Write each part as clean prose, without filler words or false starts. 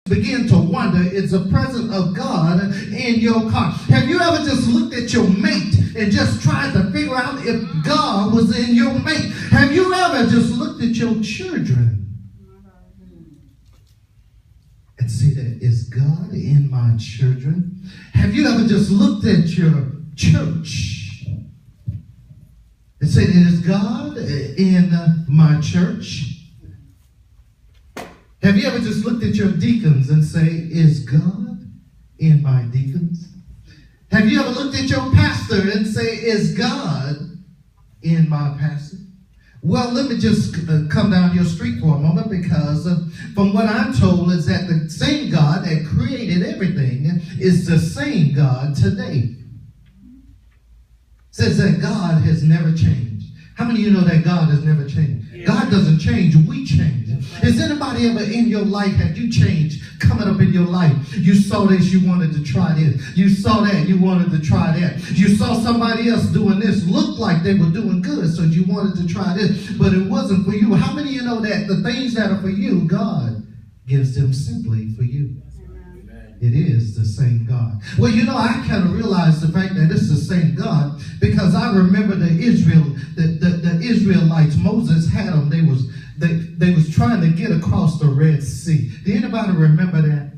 begin to wonder, is the presence of God in your car? Have you ever just looked at your mate and just tried to figure out if God was in your mate? Have you ever just looked at your children and see that, is God in my children? Have you ever just looked at your church and say, is God in my church? Have you ever just looked at your deacons and say, is God in my deacons? Have you ever looked at your pastor and say, is God in my pastor? Well, let me just come down your street for a moment, because from what I'm told is that the same God that created everything is the same God today. Says that God has never changed. How many of you know that God has never changed? Yeah. God doesn't change, we change. Is anybody ever in your life, have you changed coming up in your life? You saw this, you wanted to try this. You saw that, you wanted to try that. You saw somebody else doing this, looked like they were doing good, so you wanted to try this, but it wasn't for you. How many of you know that the things that are for you, God gives them simply for you? It is the same God. Well, you know, I kind of realized the fact that it's the same God because I remember the Israelites, Moses had them. They was trying to get across the Red Sea. Did anybody remember that?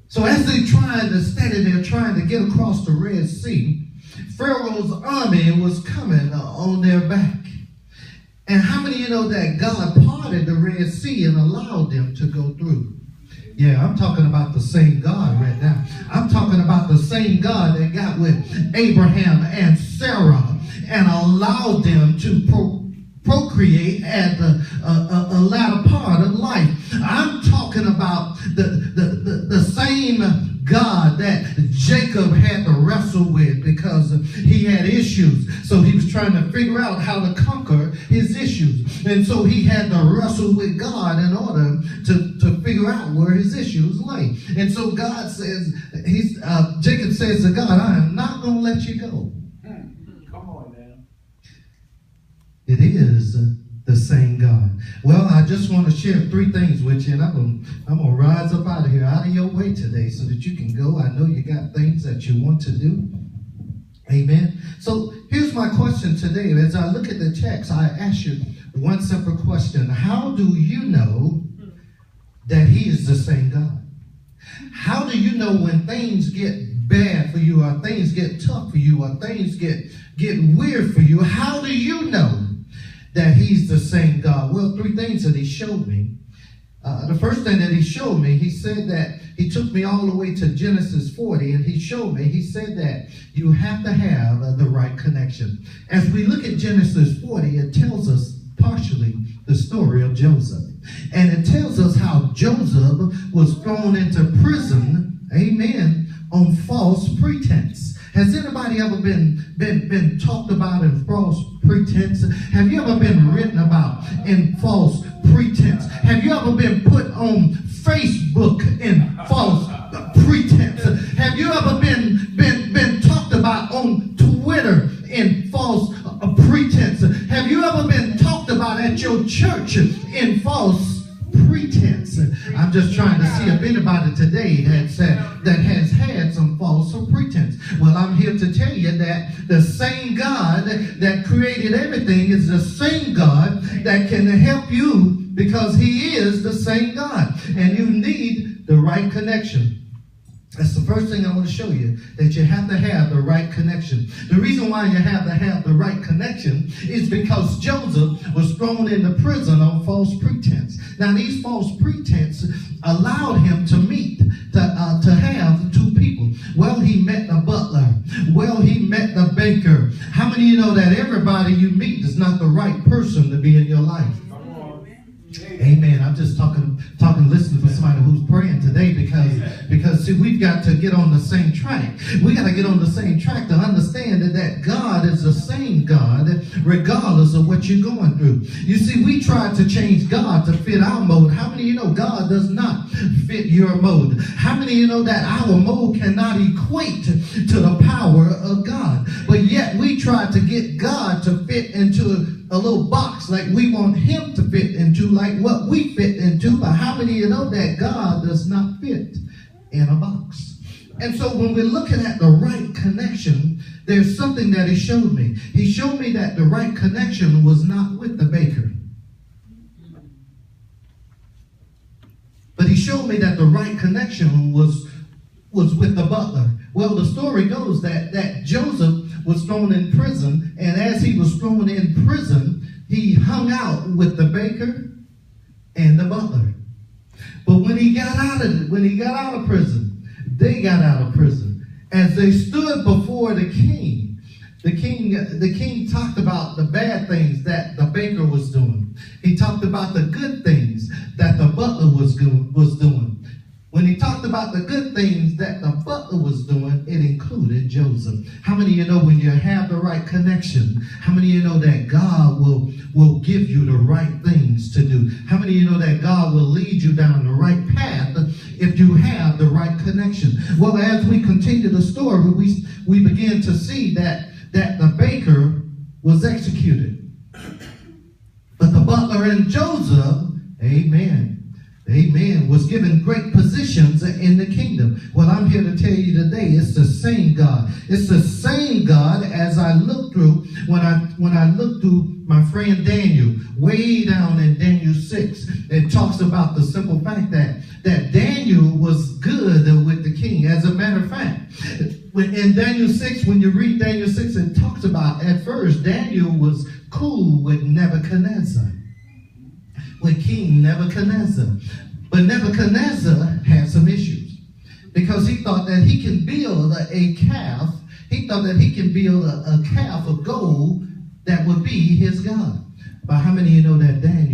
So as they tried to stand there trying to get across the Red Sea, Pharaoh's army was coming on their back. And how many of you know that God parted the Red Sea and allowed them to go through? Yeah, I'm talking about the same God right now. I'm talking about the same God that got with Abraham and Sarah and allowed them to procreate at a latter part of life. I'm talking about the same God that Jacob had to wrestle with because he had issues. So he was trying to figure out how to conquer his issues. And so he had to wrestle with God in order to figure out where his issues lay. And so God says, Jacob says to God, I am not going to let you go. Come on now. It is the same God. Well, I just want to share 3 things with you, and I'm gonna rise up out of here, out of your way today, so that you can go. I know you got things that you want to do. Amen. So here's my question today. As I look at the text, I ask you one simple question. How do you know that he is the same God? How do you know when things get bad for you, or things get tough for you, or things get weird for you? How do you know that he's the same God? Well, 3 things that he showed me. The first thing that he showed me, he said that he took me all the way to Genesis 40, and he showed me, he said that you have to have the right connection. As we look at Genesis 40, it tells us partially the story of Joseph. And it tells us how Joseph was thrown into prison, amen, on false pretense. Has anybody ever been talked about in false pretense? Have you ever been written about in false pretense? Have you ever been put on Facebook in false pretense? Have you ever been talked about on Twitter in false pretense? Have you ever been talked about at your church in false pretense? I'm just trying to see if anybody today that has had some false pretense. Well, I'm here to tell you that the same God that created everything is the same God that can help you, because he is the same God, and you need the right connection. That's the first thing I want to show you, that you have to have the right connection. The reason why you have to have the right connection is because Joseph was thrown into prison on false pretense. Now, these false pretense allowed him to meet, to have 2 people. Well, he met the butler. Well, he met the baker. How many of you know that everybody you meet is not the right person to be in your life? Amen. I'm just talking, listening for somebody who's praying today, because see, see, we've got to get on the same track. We got to get on the same track to understand that God is the same God regardless of what you're going through. You see, we try to change God to fit our mode. How many of you know God does not fit your mode? How many of you know that our mode cannot equate to the power of God? But yet we try to get God to fit into a little box like we want him to fit into, like what we fit into. But how many of you know that God does not fit in a box? And so when we're looking at the right connection, there's something that he showed me. He showed me that the right connection was not with the baker, but he showed me that the right connection was with the butler. Well, the story goes that Joseph was thrown in prison, and as he was thrown in prison, he hung out with the baker and the butler. But when he got out of prison, they got out of prison. As they stood before the king talked about the bad things that the baker was doing. He talked about the good things that the butler was doing. When he talked about the good things that the butler was doing, it included Joseph. How many of you know when you have the right connection, how many of you know that God will give you the right things to do? How many of you know that God will lead you down the right path if you have the right connection? Well, as we continue the story, we begin to see that the baker was executed. But the butler and Joseph, amen, was given great positions in the kingdom. Well, I'm here to tell you today, it's the same God. It's the same God as I look through, when I look through my friend Daniel, way down in Daniel 6, it talks about the simple fact that Daniel was good with the king. As a matter of fact, in Daniel 6, when you read Daniel 6, it talks about at first Daniel was cool with Nebuchadnezzar, with King Nebuchadnezzar. But Nebuchadnezzar had some issues because he thought that he can build a calf. He thought that he can build a calf of gold that would be his God. But how many of you know that Daniel